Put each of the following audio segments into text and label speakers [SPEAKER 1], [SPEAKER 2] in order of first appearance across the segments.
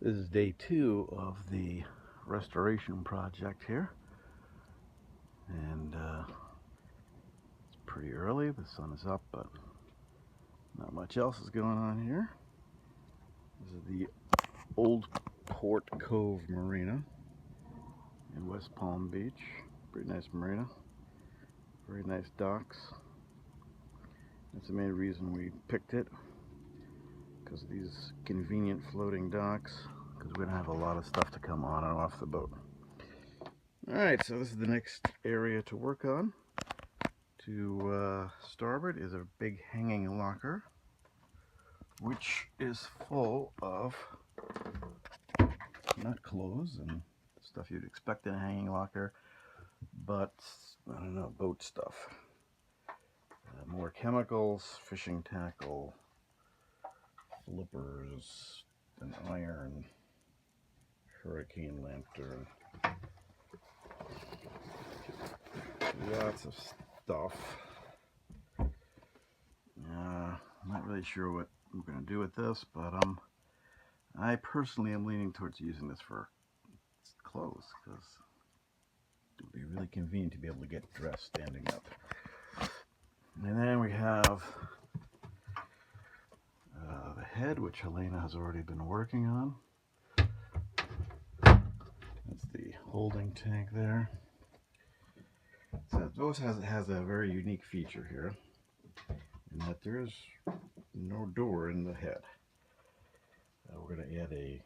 [SPEAKER 1] This is day 2 of the restoration project here, and it's pretty early. The sun is up, but not much else is going on here. This is the Old Port Cove Marina in West Palm Beach. Pretty nice marina, very nice docks. That's the main reason we picked it, because of these convenient floating docks, because we don't have a lot of stuff to come on and off the boat. Alright, so this is the next area to work on. To starboard is a big hanging locker, which is full of not clothes and stuff you'd expect in a hanging locker, but, I don't know, boat stuff. More chemicals, fishing tackle, flippers, an iron, hurricane lantern, lots of stuff. I'm not really sure what I'm going to do with this, but I personally am leaning towards using this for clothes, because it would be really convenient to be able to get dressed standing up. And then we have the head, which Helena has already been working on. That's the holding tank there. So those has a very unique feature here, in that there is no door in the head. We're going to add a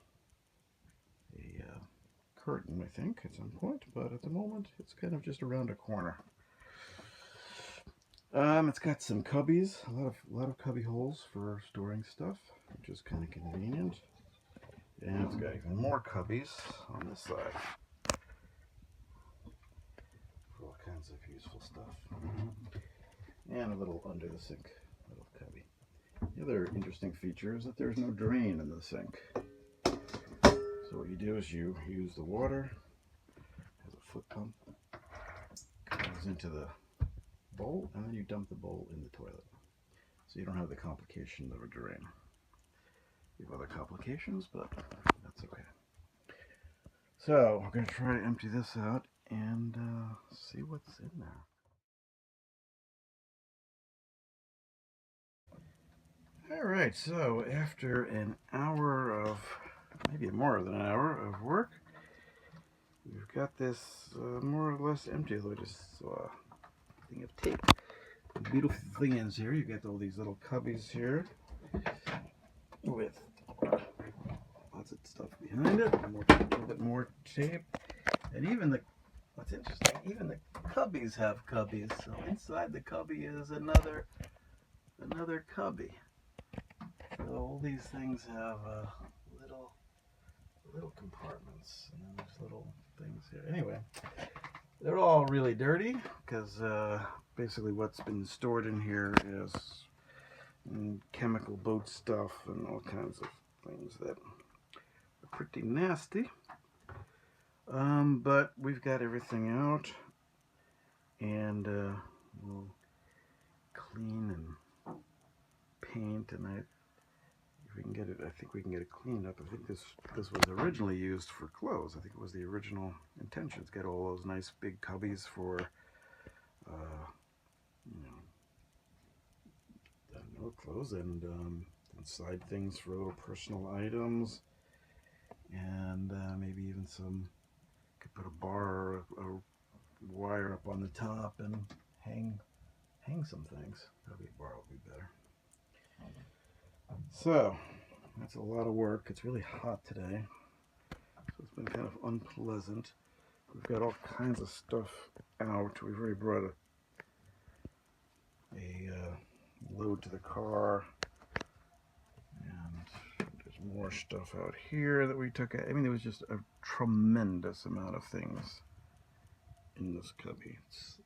[SPEAKER 1] curtain, I think, at some point, but at the moment it's kind of just around a corner. It's got some cubbies, a lot of cubby holes for storing stuff, which is kind of convenient. And it's got even more cubbies on this side for all kinds of useful stuff. And a little under the sink little cubby. The other interesting feature is that there's no drain in the sink. So what you do is you use the water, has a foot pump, goes into the bowl, and then you dump the bowl in the toilet. So you don't have the complication of a drain. You have other complications, but that's okay. So we're going to try to empty this out and see what's in there. Alright, so after an hour of, maybe more than an hour of work, we've got this more or less empty. I just saw a thing of tape. The beautiful thing is here, you've got all these little cubbies here with lots of stuff behind it, a little bit more tape, and even what's interesting, even the cubbies have cubbies. So inside the cubby is another cubby. So all these things have little compartments, and then there's little things here. Anyway, they're all really dirty, because basically what's been stored in here is chemical boat stuff and all kinds of things that are pretty nasty. But we've got everything out, and we'll clean and paint, and if we can get it, I think we can get it cleaned up. I think this was originally used for clothes. I think it was the original intention. It's got all those nice big cubbies for, clothes, and inside things for little personal items, and maybe even could put a bar or a wire up on the top and hang some things. Probably a bar would be better. So that's a lot of work. It's really hot today, so it's been kind of unpleasant. We've got all kinds of stuff out. We've already brought a load to the car, and there's more stuff out here that we took out. I mean, there was just a tremendous amount of things in this cubby. It's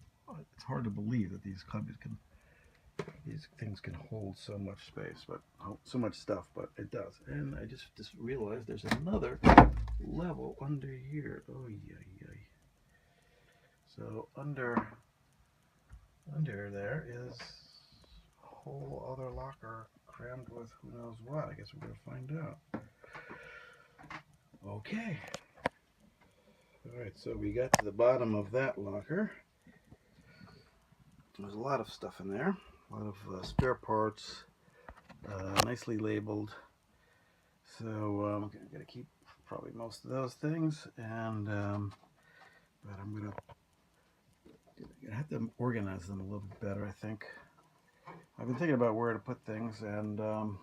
[SPEAKER 1] hard to believe that these things can hold so much space, but so much stuff, but it does. And I just realized there's another level under here. Oh yeah. So under there is a whole other locker crammed with who knows what. I guess we're gonna find out. Okay. Alright, so we got to the bottom of that locker. There's a lot of stuff in there. A lot of spare parts, nicely labeled. So I'm going to keep probably most of those things, and but I'm going to have to organize them a little bit better, I think. I've been thinking about where to put things, and I'm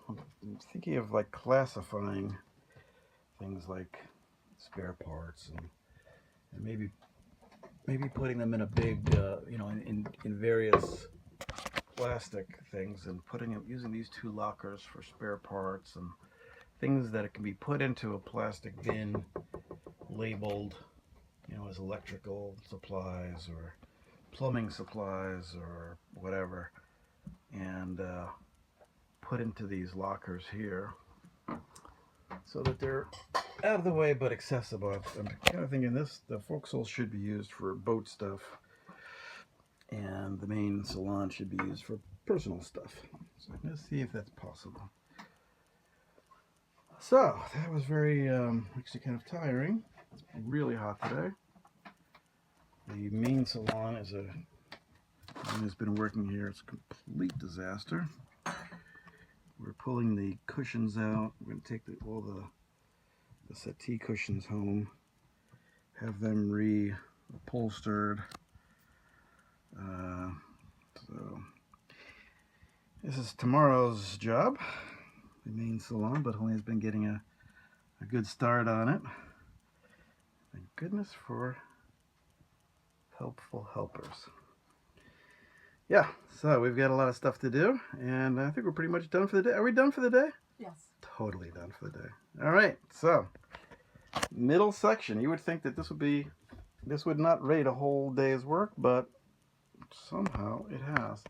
[SPEAKER 1] thinking of like classifying things like spare parts, and maybe putting them in a big, in various plastic things, and using these two lockers for spare parts and things that it can be put into a plastic bin labeled, as electrical supplies or plumbing supplies or whatever, and put into these lockers here so that they're out of the way but accessible. I'm kind of thinking the forecastle should be used for boat stuff, and the main salon should be used for personal stuff. So I'm going to see if that's possible. So that was very actually kind of tiring. It's really hot today. The main salon has been working here. It's a complete disaster. We're pulling the cushions out. We're going to take all the settee cushions home, have them reupholstered. So this is tomorrow's job, the main salon, but Helene's been getting a good start on it. Thank goodness for helpful helpers. Yeah, so we've got a lot of stuff to do, and I think we're pretty much done for the day. Are we done for the day?
[SPEAKER 2] Yes.
[SPEAKER 1] Totally done for the day. All right, so middle section. You would think that this would not rate a whole day's work, but somehow it has.